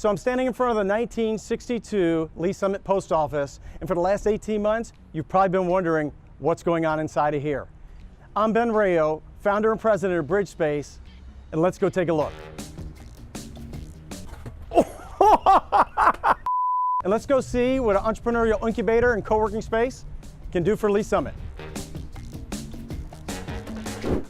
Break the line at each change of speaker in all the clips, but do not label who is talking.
So I'm standing in front of the 1962 Lee's Summit Post Office, and for the last 18 months, you've probably been wondering what's going on inside of here. I'm Ben Rayo, founder and president of BridgeSpace, and let's go take a look. And let's go see what an entrepreneurial incubator and co-working space can do for Lee's Summit.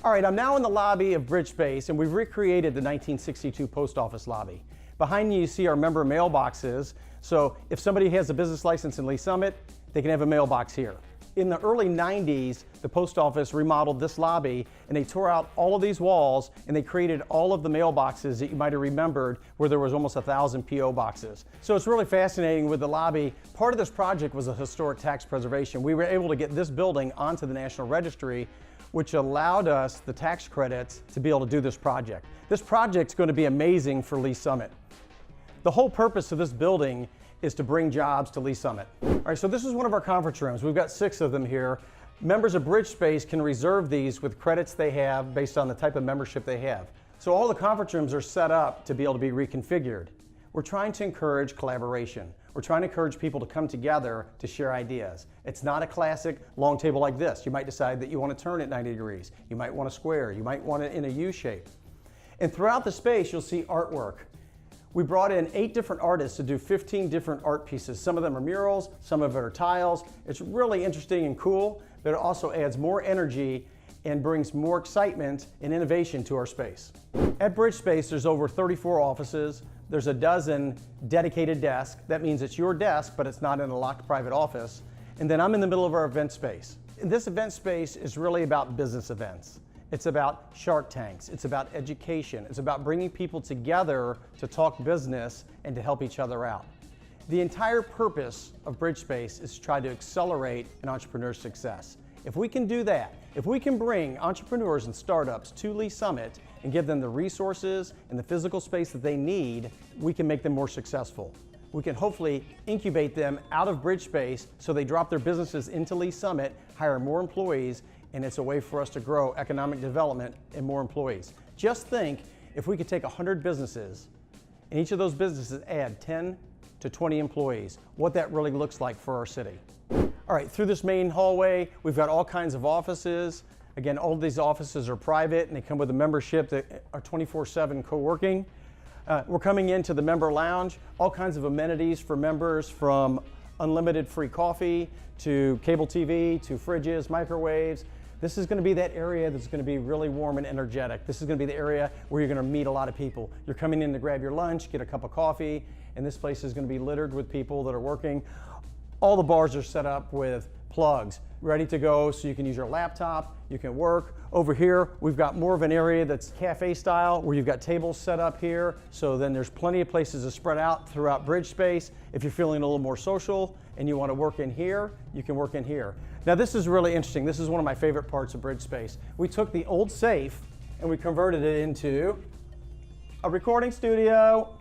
All right, I'm now in the lobby of BridgeSpace, and we've recreated the 1962 post office lobby. Behind me, you see our member mailboxes. So if somebody has a business license in Lee's Summit, they can have a mailbox here. In the early 90s, the post office remodeled this lobby, and they tore out all of these walls, and they created all of the mailboxes that you might have remembered, where there was almost 1,000 PO boxes. So it's really fascinating with the lobby. Part of this project was a historic tax preservation. We were able to get this building onto the National Registry, which allowed us the tax credits to be able to do this project. This project's going to be amazing for Lee's Summit. The whole purpose of this building is to bring jobs to Lee's Summit. All right, so this is one of our conference rooms. We've got 6 of them here. Members of BridgeSpace can reserve these with credits they have based on the type of membership they have. So all the conference rooms are set up to be able to be reconfigured. We're trying to encourage collaboration. We're trying to encourage people to come together to share ideas. It's not a classic long table like this. You might decide that you want to turn it 90 degrees. You might want a square. You might want it in a U shape. And throughout the space, you'll see artwork. We brought in 8 different artists to do 15 different art pieces. Some of them are murals, some of it are tiles. It's really interesting and cool, but it also adds more energy and brings more excitement and innovation to our space. At BridgeSpace, there's over 34 offices. There's a dozen dedicated desks. That means it's your desk, but it's not in a locked private office. And then I'm in the middle of our event space. And this event space is really about business events. It's about Shark Tanks, it's about education, it's about bringing people together to talk business and to help each other out. The entire purpose of BridgeSpace is to try to accelerate an entrepreneur's success. If we can do that, if we can bring entrepreneurs and startups to Lee's Summit and give them the resources and the physical space that they need, we can make them more successful. We can hopefully incubate them out of BridgeSpace so they drop their businesses into Lee's Summit, hire more employees, and it's a way for us to grow economic development and more employees. Just think if we could take 100 businesses and each of those businesses add 10 to 20 employees, what that really looks like for our city. All right, through this main hallway, we've got all kinds of offices. Again, all of these offices are private and they come with a membership that are 24/7 co-working. We're coming into the member lounge, all kinds of amenities for members, from unlimited free coffee to cable TV to fridges, microwaves. This is going to be that area that's going to be really warm and energetic. This is going to be the area where you're going to meet a lot of people. You're coming in to grab your lunch, get a cup of coffee, and this place is going to be littered with people that are working. All the bars are set up with plugs, ready to go, so you can use your laptop, you can work. Over here, we've got more of an area that's cafe style, where you've got tables set up here, so then there's plenty of places to spread out throughout BridgeSpace. If you're feeling a little more social and you want to work in here, you can work in here. Now this is really interesting. This is one of my favorite parts of BridgeSpace. We took the old safe and we converted it into a recording studio.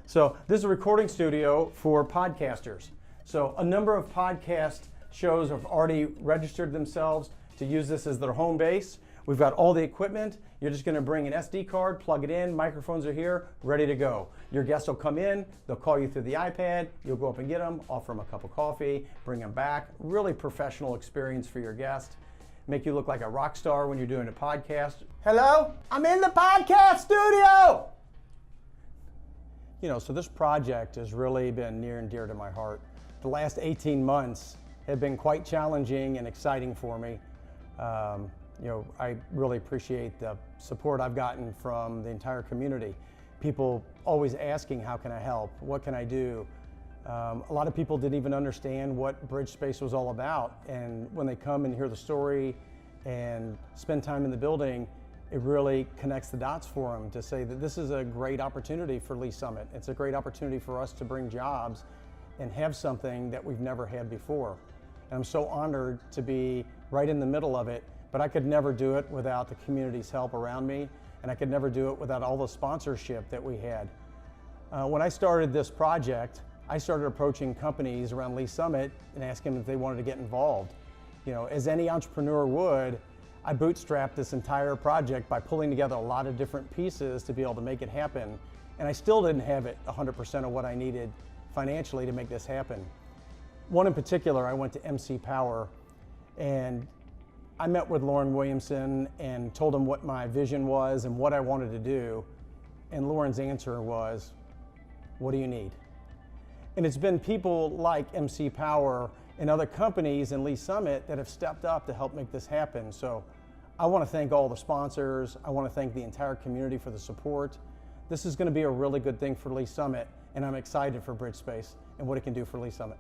So this is a recording studio for podcasters. So a number of podcast shows have already registered themselves to use this as their home base. We've got all the equipment. You're just going to bring an SD card, plug it in, microphones are here, ready to go. Your guests will come in, they'll call you through the iPad, you'll go up and get them, offer them a cup of coffee, bring them back. Really professional experience for your guest. Make you look like a rock star when you're doing a podcast. Hello, I'm in the podcast studio! You know, so this project has really been near and dear to my heart. The last 18 months have been quite challenging and exciting for me. You know, I really appreciate the support I've gotten from the entire community. People always asking, how can I help? What can I do? A lot of people didn't even understand what BridgeSpace was all about. And when they come and hear the story and spend time in the building, it really connects the dots for them to say that this is a great opportunity for Lee's Summit. It's a great opportunity for us to bring jobs and have something that we've never had before. And I'm so honored to be right in the middle of it, but I could never do it without the community's help around me, and I could never do it without all the sponsorship that we had. When I started this project, I started approaching companies around Lee's Summit and asking them if they wanted to get involved. You know, as any entrepreneur would, I bootstrapped this entire project by pulling together a lot of different pieces to be able to make it happen. and I still didn't have it 100% of what I needed financially to make this happen. One in particular, I went to MC Power, and I met with Lauren Williamson and told him what my vision was and what I wanted to do. And Lauren's answer was, what do you need? And it's been people like MC Power and other companies in Lee Summit that have stepped up to help make this happen. So I want to thank all the sponsors. I want to thank the entire community for the support. This is going to be a really good thing for Lee Summit, and I'm excited for BridgeSpace and what it can do for Lee Summit.